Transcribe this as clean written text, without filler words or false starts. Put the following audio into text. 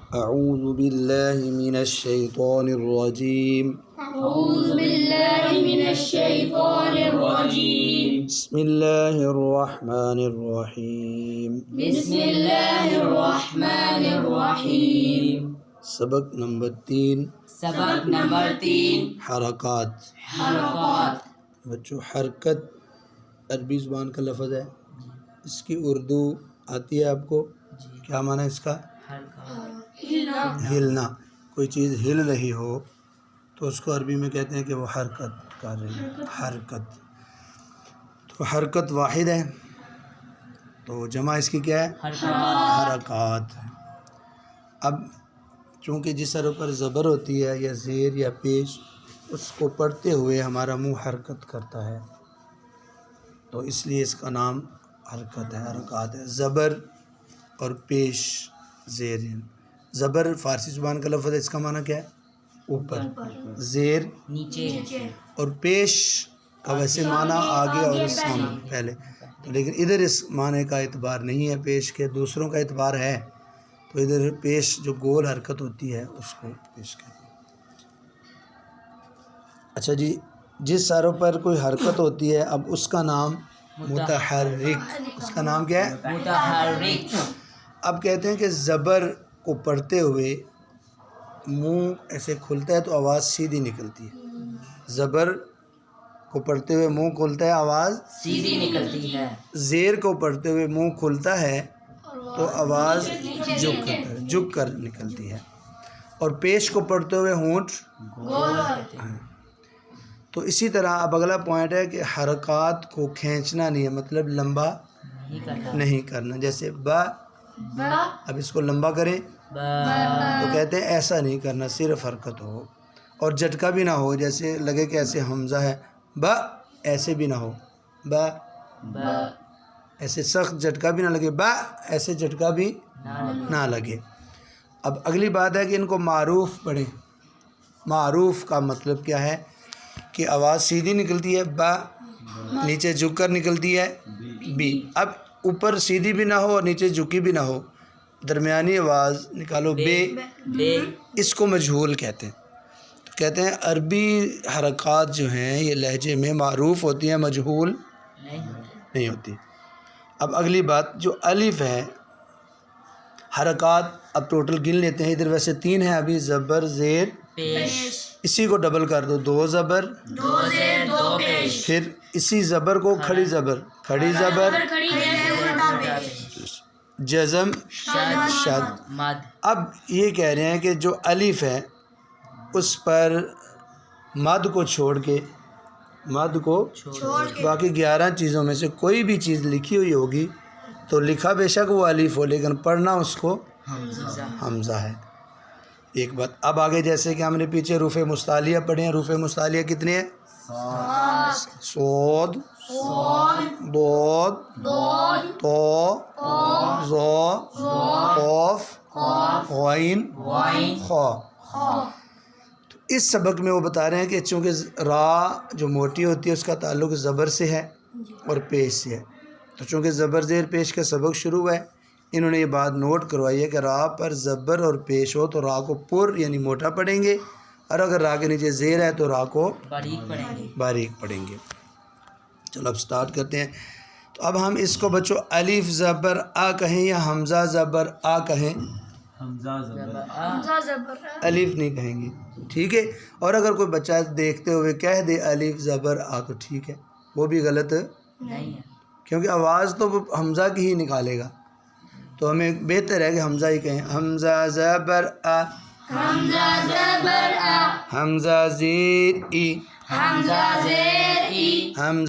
اعوذ باللہ من الشیطان الرجیم أعوذ بالله من الشيطان الرجيم بسم اللہ الرحمن الرحیم بسم الله الرحمن الرحيم سبق نمبر 3 سبق نمبر 3 حرکات۔ حرکات۔ بچوں حرکت عربی زبان کا لفظ ہے، اس کی اردو آتی ہے آپ کو؟ کیا معنی ہے اس کا؟ ہلنا۔ کوئی چیز ہل رہی ہو تو اس کو عربی میں کہتے ہیں کہ وہ حرکت کر رہی ہے، حرکت۔ تو حرکت واحد ہے تو جمع اس کی کیا ہے؟ حرکات۔ اب چونکہ جس حرف پر زبر ہوتی ہے یا زیر یا پیش، اس کو پڑھتے ہوئے ہمارا منہ حرکت کرتا ہے تو اس لیے اس کا نام حرکت ہے، حرکات ہے۔ زبر اور پیش زیر۔ زبر فارسی زبان کا لفظ ہے، اس کا معنی کیا ہے؟ اوپر۔ زیر نیچے۔ اور پیش کا ویسے معنی آگے اور سامنے پہلے، لیکن ادھر اس معنی کا اعتبار نہیں ہے پیش کے، دوسروں کا اعتبار ہے، تو ادھر پیش جو گول حرکت ہوتی ہے اس کو پیش کہتے ہیں۔ اچھا جی، جس حرف پر کوئی حرکت ہوتی ہے اب اس کا نام متحرک۔ اس کا نام کیا ہے؟ متحرک۔ اب کہتے ہیں کہ زبر کو پڑھتے ہوئے منہ ایسے کھلتا ہے تو آواز سیدھی نکلتی ہے۔ زبر کو پڑھتے ہوئے منہ کھلتا ہے، آواز سیدھی نکلتی ہے۔ زیر کو پڑھتے ہوئے منہ کھلتا ہے تو آواز جھک کر نکلتی ہے، اور پیش کو پڑھتے ہوئے ہونٹ تو اسی طرح اب اگلا پوائنٹ ہے کہ حرکات کو کھینچنا نہیں ہے، مطلب لمبا نہیں کرنا۔ جیسے با، اب اس کو لمبا کریں تو کہتے ہیں ایسا نہیں کرنا، صرف حرکت ہو اور جھٹکا بھی نہ ہو، جیسے لگے کہ ایسے حمزہ ہے با، ایسے بھی نہ ہو با، ایسے سخت جھٹکا بھی نہ لگے با، ایسے جھٹکا بھی نہ لگے۔ اب اگلی بات ہے کہ ان کو معروف پڑھیں۔ معروف کا مطلب کیا ہے کہ آواز سیدھی نکلتی ہے با، نیچے جھک کر نکلتی ہے بی۔ اب اوپر سیدھی بھی نہ ہو اور نیچے جھکی بھی نہ ہو، درمیانی آواز نکالو بے، اس کو مجہول کہتے ہیں۔ تو کہتے ہیں عربی حرکات جو ہیں یہ لہجے میں معروف ہوتی ہیں، مجہول نہیں ہوتی۔ اب اگلی بات جو الف ہے، حرکات اب ٹوٹل گن لیتے ہیں، ادھر ویسے 3 ہیں ابھی، زبر زیر پیش۔ اسی کو ڈبل کر دو، 2 زبر 2 زیر 2 پیش۔ پھر اسی زبر کو کھڑی زبر، کھڑی زبر جزم شد۔ مد۔ اب یہ کہہ رہے ہیں کہ جو الف ہے اس پر مد کو چھوڑ کے، مد کو باقی 11 چیزوں میں سے کوئی بھی چیز لکھی ہوئی ہوگی تو لکھا بے شک وہ الف ہو، لیکن پڑھنا اس کو حمزہ ہے۔ ایک بات اب آگے، جیسے کہ ہم نے پیچھے حروف مستعلیہ پڑھے ہیں، حروف مستعلیہ کتنے ہیں؟ صاد، ضاد، طا، ظا، قاف، غین، خا۔ تو اس سبق میں وہ بتا رہے ہیں کہ چونکہ را جو موٹی ہوتی ہے اس کا تعلق زبر سے ہے اور پیش سے ہے، تو چونکہ زبر زیر پیش کا سبق شروع ہوا ہے، انہوں نے یہ بات نوٹ کروائی ہے کہ را پر زبر اور پیش ہو تو را کو پر یعنی موٹا پڑھیں گے، اور اگر را کے نیچے زیر ہے تو را کو باریک پڑھیں گے۔ چلو اب سٹارٹ کرتے ہیں۔ تو اب ہم اس کو بچوں الف زبر آ کہیں یا حمزہ زبر آ کہیں؟ الف نہیں کہیں گے، ٹھیک ہے؟ اور اگر کوئی بچہ دیکھتے ہوئے کہہ دے الف زبر آ تو ٹھیک ہے، وہ بھی غلط نہیں ہے، کیونکہ آواز تو وہ حمزہ کی ہی نکالے گا، تو ہمیں بہتر ہے کہ حمزہ ہی کہیں۔ حمزہ زبر آ، حمزہ زبر آ، حمزہ زیر ای، حمزہ زیر ای، حمزہ